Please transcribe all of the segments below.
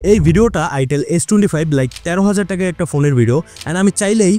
এই ভিডিওটা itel S25 like 13,000 টাকার একটা ফোনের ভিডিও এন্ড আমি চাইলেই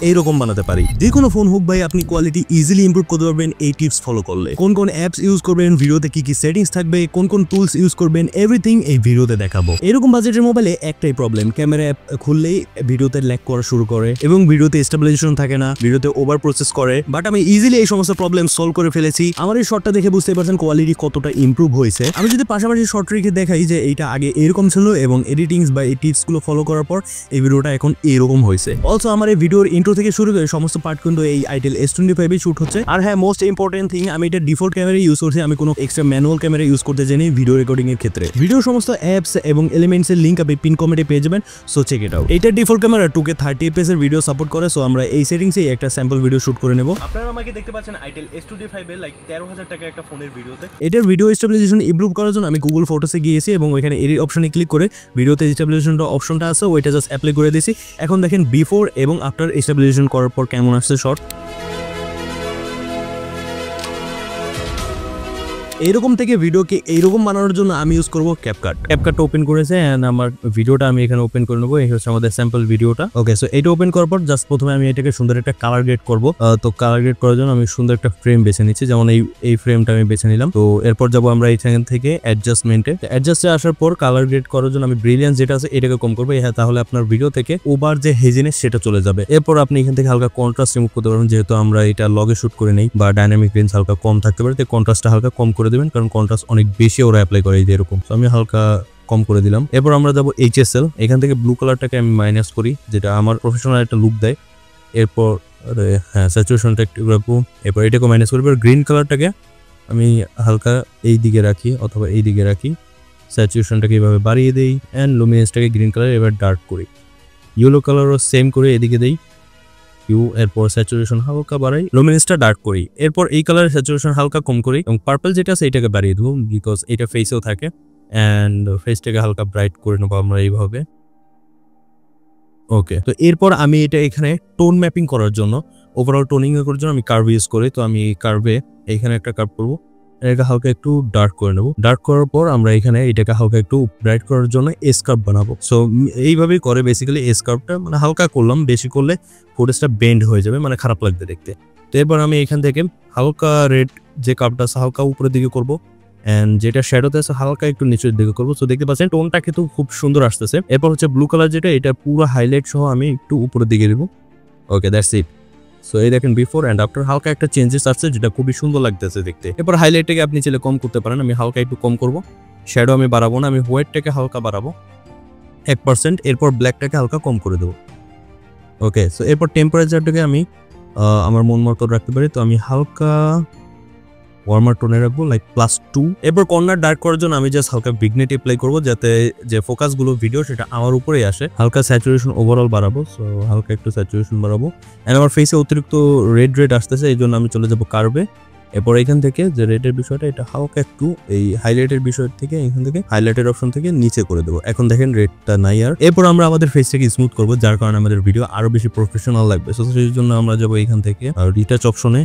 এইরকম বানাতে পারি। যে কোনো ফোন হোক ভাই, আপনি কোয়ালিটি ইজিলি ইমপ্রুভ করতে পারবেন এই টিপস ফলো করলে। কোন কোন অ্যাপস ইউজ করবেন, ভিডিওতে কি কি সেটিংস থাকবে, কোন কোন টুলস ইউজ করবেন, এভরিথিং এই ভিডিওতে দেখাবো। এরকম বাজেটের মোবাইলে একটাই প্রবলেম, ক্যামেরা অ্যাপ খুললেই ভিডিওতে ল্যাগ করা শুরু করে এবং ভিডিওতে স্টেবিলাইজেশন থাকে না, ভিডিওতে ওভার প্রসেস করে। বাট আমি ইজিলি এই সমস্ত প্রবলেম সলভ করে ফেলেছি। আমার এই শর্টটা দেখে বুঝতে পারছেন কোয়ালিটি কতটা ইমপ্রুভ হয়েছে। আমি যদি পাশাপাশি শর্ট রেখে দেখাই যে এইটা আগে এরকম ছিল এবং এডিটিংস বা এই টিপস গুলো ফলো করার পর এই ভিডিওটা এখন এরকম হয়েছে। অলসো আমার এই ভিডিওর ইন্ট্রো থেকে শুরু করে সমস্ত পার্ট কিন্তু এই আইটেল S25 এ শুট হচ্ছে। আর হ্যাঁ, মোস্ট ইম্পর্টেন্ট থিং, আমি এটা ডিফল্ট ক্যামেরা ইউজ করছি, আমি কোনো এক্সট্রা ম্যানুয়াল ক্যামেরা ইউজ করতে জানি ভিডিও রেকর্ডিং এর ক্ষেত্রে। ভিডিওর সমস্ত অ্যাপস এবং এলিমেন্টস এর লিংক আপনি পিন কমেন্টে পেয়ে যাবেন, সো চেক ইট আউট। এটা ডিফল্ট ক্যামেরা 2K 30 fps এর ভিডিও সাপোর্ট করে, সো আমরা এই সেটিংসে একটা স্যাম্পল ভিডিও শুট করে নেব। আপনারা আমাকে দেখতে পাচ্ছেন আইটেল S25 এর লাইক 13,000 টাকা একটা ফোনের ভিডিওতে। এটার ভিডিও স্টেবিলাইজেশন ইমপ্রুভ করার জন্য আমি গুগল ফটোসে গিয়েছি এবং ওইখানে এডিট অপশনে ক্লিক করে ভিডিওতে স্টেবিলাইজেশন অপশনটা আছে ওইটা জাস্ট অ্যাপ্লাই করে দিয়েছি। এখন দেখেন বিফোর এবং আফটার স্টেবিলাইজেশন করার পর কেমন আসছে শট। এইরকম থেকে ভিডিওকে এইরকম বানানোর জন্য আমি ইউজ করব ক্যাপকাট। ক্যাপকাটটা ওপেন করেছে এন্ড আমার ভিডিওটা আমি এখানে ওপেন করে নেবো। এই হচ্ছে আমাদের স্যাম্পল ভিডিওটা। ওকে, সো এটা ওপেন করার পর জাস্ট প্রথমে আমি এটাকে সুন্দর একটা কালার গ্রেড করব। তো কালার গ্রেড করার জন্য আমি সুন্দর একটা ফ্রেম বেছে নিচ্ছি, যেমন এই ফ্রেমটা আমি বেছে নিলাম। তো এরপর যাবো আমরা এইখান থেকে অ্যাডজাস্টমেন্টে। অ্যাডজাস্টে আসার পর কালার গ্রেড করার জন্য আমি ব্রিলিয়ান্স যেটা আছে এটাকে কম করবো। হ্যাঁ, তাহলে আপনার ভিডিও থেকে ওভার যে হেজিনেস সেটা চলে যাবে। এরপর আপনি এখান থেকে হালকা কন্ট্রাস্ট রিমুভ করতে পারবেন, যেহেতু আমরা এটা লগে শুট করে নেই বা ডাইনামিক রেঞ্জ হালকা কম থাকতে পারে, তো কন্ট্রাস্টটা হালকা কম করে দেবেন, কারণ কন্ট্রাস্ট অনেক বেশি ওরা অ্যাপ্লাই করে এই যে এরকম। তো আমি হালকা কম করে দিলাম। এরপর আমরা যাবো HSL। এখান থেকে ব্লু কালারটাকে আমি মাইনাস করি, যেটা আমার প্রফেশনাল একটা লুক দেয়। এরপর হ্যাঁ, স্যাচুরেশনটা একটু রাখবো। এরপর এটাকে মাইনাস করি। এবার গ্রিন কালারটাকে আমি হালকা এই দিকে রাখি অথবা এই দিকে রাখি। স্যাচুরেশনটাকে এইভাবে বাড়িয়ে দিই অ্যান্ড লুমিনেন্সটাকে গ্রিন কালার এবার ডার্ক করি। ইয়েলো কালারও সেম করে এদিকে দেই। এরপর স্যাচুরেশন হালকা বাড়াই, লুমিনেন্সটা ডার্ক করি। এরপর এই কালারের স্যাচুরেশন হালকা কম করি এবং পার্পল যেটা আছে এটাকে বাড়িয়ে দেবো, বিকজ এটা ফেসেও থাকে। অ্যান্ড ফেসটাকে হালকা ব্রাইট করে নেবো আমরা এইভাবে। ওকে, তো এরপর আমি এটা এখানে টোন ম্যাপিং করার জন্য, ওভারঅল টোনিং করার জন্য আমি কার্ভ ইউজ করি। তো আমি কার্ভে এখানে একটা কার্ভ করবো, এটাকে হালকা একটু ডার্ক করে নেবো। ডার্ক করার পর আমরা এখানে এটাকে হালকা একটু ব্রাইট করার জন্য এস কার্ভ বানাবো। সো এইভাবেই করে বেসিক্যালি এস কার্ভটা, মানে হালকা করলাম, বেশি করলে ফুটেজটা বেন্ড হয়ে যাবে, মানে খারাপ লাগবে দেখতে। তো এরপর আমি এখান থেকে হালকা রেড যে কার্ভটা আছে হালকা উপরের দিকে করবো এন্ড যেটা শ্যাডোতে আছে হালকা একটু নিচের দিকে করবো। তো দেখতে পাচ্ছেন টোনটা কিন্তু খুব সুন্দর আসতেছে। এরপর হচ্ছে ব্লু কালার যেটা, এটা পুরো হাইলাইট সহ আমি একটু উপরের দিকে দেবো। ওকে, দ্যাটস ইট। সো এই দেখেন বিফোর অ্যান্ড আফটার হালকা একটা চেঞ্জেস আসছে, যেটা খুবই সুন্দর লাগতেছে দেখতে। এরপর হাইলাইটটাকে আপনি চাইলে কম করতে পারেন, আমি হালকা একটু কম করবো। শ্যাডো আমি বাড়াবো না, আমি হোয়াইটটাকে হালকা বাড়াবো 1%। এরপর ব্ল্যাকটাকে হালকা কম করে দেবো। ওকে, সো এরপর টেম্পারেচারটাকে আমি আমার মন মতো রাখতে পারি। তো আমি হালকা ওয়ার্মার টোনে রাখবো, লাইক +2। এরপর কর্নার ডার্ক করার জন্য আমি জাস্ট হালকা ভিগনেট অ্যাপ্লাই করবো, যাতে যে ফোকাসগুলো ভিডিও সেটা আমার উপরেই আসে। হালকা স্যাচুরেশন ওভারঅল বাড়াবো, সো হালকা একটু স্যাচুরেশন বাড়াবো। অ্যান্ড আমার ফেসে অতিরিক্ত রেড আসতেছে, এই জন্য আমি চলে যাবো কার্ভে। এরপর এখান থেকে যে রেডের বিষয়টা, এটা হালকা একটু এই হাইলাইটের বিষয় থেকে এখান থেকে হাইলাইটের অপশন থেকে নিচে করে দেবো। এখন দেখেন রেডটা নাই আর। এরপর আমরা আমাদের ফেসটাকে স্মুথ করবো, যার কারণে আমাদের ভিডিও আরো বেশি প্রফেশনাল লাগবে। সো সেই জন্য আমরা যাবো এখান থেকে আর রিটাচ অপশনে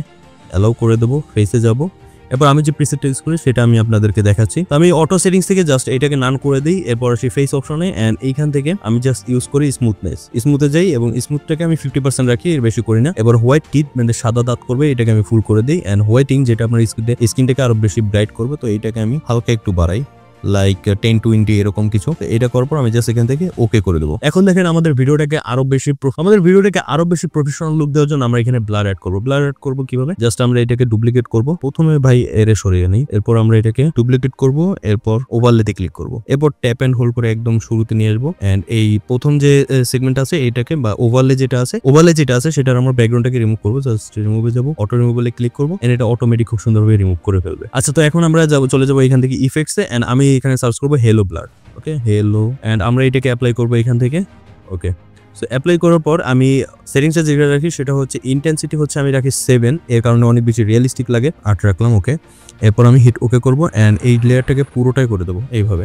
অ্যালাউ করে দেবো, ফেসে যাবো। এরপর আমি যে প্রিসেটটা ইউজ করি সেটা আমি আপনাদেরকে দেখাচ্ছি। তো আমি অটো সেটিংস থেকে জাস্ট এটাকে নান করে দিই। এরপর আসি ফেস অপশনে অ্যান্ড এইখান থেকে আমি জাস্ট ইউজ করি স্মুথনেস। স্মুথে যাই এবং স্মুথটাকে আমি 50% রাখি, এর বেশি করি না। এবার হোয়াইট টিথ, মানে সাদা দাঁত করবে, এটাকে আমি ফুল করে দিই। অ্যান্ড হোয়াইটিং যেটা আপনার স্কিনটাকে আরো বেশি ব্রাইট করবে, তো এইটাকে আমি হালকা একটু বাড়াই, লাইক 10-20 এরকম কিছু। এটা করার পর আমি জাস্ট এখান থেকে ওকে করে দেবো। এখন দেখেন আমাদের ভিডিওটাকে আরো বেশি প্রফেশনাল লুক দেওয়ার জন্য আমরা এখানে ব্লার অ্যাড করবো। ব্লার অ্যাড করবো কিভাবে, জাস্ট আমরা এটাকে ডুপ্লিকেট করবো। প্রথমে ভাই এরে সরিয়ে নেই, এরপর আমরা এটাকে ডুপ্লিকেট করবো, এরপর ওভারলেতে ক্লিক করবো। এরপর ট্যাপ অ্যান্ড হোল্ড করে একদম শুরুতে নিয়ে আসবো। এন্ড এই প্রথম যে সেগমেন্ট আছে এটাকে বা ওভারলে যেটা আছে সেটার আমরা ব্যাকগ্রাউন্ডটাকে রিমুভ করবো। জাস্ট রিমুভে যাবো, অটো রিমুভে ক্লিক করবো এন্ড এটা অটোমেটিক খুব সুন্দরভাবে রিমুভ করে ফেলবে। আচ্ছা, তো এখন আমরা চলে যাবো এখান থেকে ইফেক্টসে এন্ড আমি এখানে সার্চ করবো hello blur. Okay, hello, and আমরা এটাকে অ্যাপ্লাই করবো এখান থেকে। ওকে, সো অ্যাপ্লাই করার পর আমি সেটিংসে যেটা রাখি সেটা হচ্ছে ইন্টেন্সিটি হচ্ছে আমি রাখি 7, এর কারণে অনেক বেশি রিয়েলিস্টিক লাগে। 8 রাখলাম। ওকে, এরপর আমি হিট ওকে করবো অ্যান্ড এই লেয়ারটাকে পুরোটাই করে দেবো এইভাবে।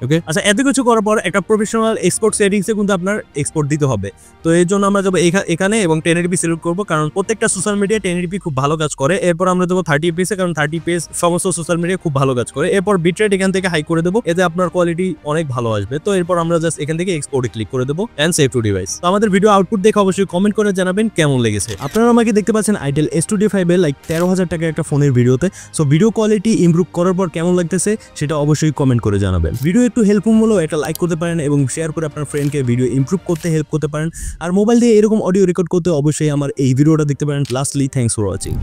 ওকে, আচ্ছা এত কিছু করার পর একটা প্রফেশনাল এক্সপোর্ট সেটিংসে কিন্তু আপনার এক্সপোর্ট দিতে হবে। তো এর জন্য আমরা যাবো এখানে এবং 1080p সিলেক্ট করবো, কারণ প্রত্যেকটা সোশ্যাল মিডিয়া 1080p খুব ভালো কাজ করে। এরপর আমরা দেবো 30fps, কারণ 30fps সমস্ত সোশ্যাল মিডিয়া খুব ভালো কাজ করে। এরপর বিটরেট এখান থেকে হাই করে দেবো, এতে আপনার কোয়ালিটি অনেক ভালো আসবে। তো এরপর আমরা জাস্ট এখান থেকে এক্সপোর্টে ক্লিক করে দেবো এন্ড সেভ টু ডিভাইস। তো আমাদের ভিডিও আউটপুট দেখে অবশ্যই কমেন্ট করে জানাবেন কেমন লেগেছে। আপনারা আমাকে দেখতে পাচ্ছেন আইটেল S25 লাইক 13,000 টাকা একটা ফোনের ভিডিওতে। সো ভিডিও কোয়ালিটি ইমপ্রুভ করার পর কেমন লাগতেছে সেটা অবশ্যই কমেন্ট করে জানাবেন। ভিডিও একটু হেল্পফুল হলো একটা লাইক করতে পারেন এবং শেয়ার করে আপনার ফ্রেন্ডকে ভিডিও ইমপ্রুভ করতে হেল্প করতে পারেন। আর মোবাইল দিয়ে এরকম অডিও রেকর্ড করতে অবশ্যই আমার এই ভিডিওটা দেখতে পারেন। Lastly thanks for watching.